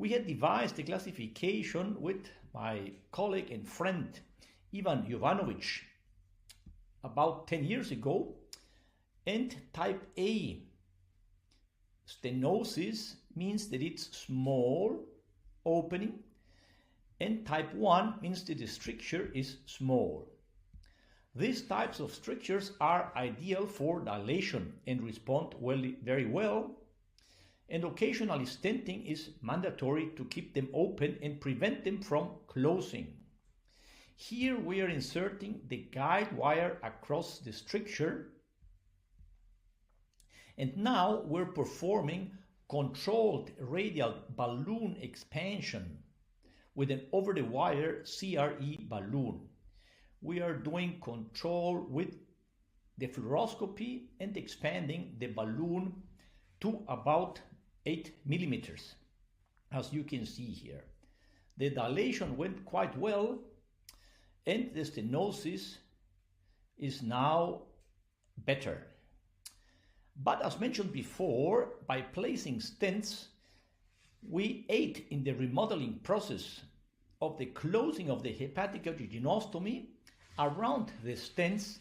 We had devised a classification with my colleague and friend Ivan Jovanovic about 10 years ago, and type A stenosis means that it's small opening, and type 1 means that the stricture is small. These types of strictures are ideal for dilation and respond very well, and occasionally stenting is mandatory to keep them open and prevent them from closing. Here we are inserting the guide wire across the stricture, and now we're performing controlled radial balloon expansion with an over-the-wire CRE balloon. We are doing control with the fluoroscopy and expanding the balloon to about 8 millimeters, as you can see here. The dilation went quite well, and the stenosis is now better. But as mentioned before, by placing stents, we aid in the remodeling process of the closing of the hepatic arteriostomy around the stents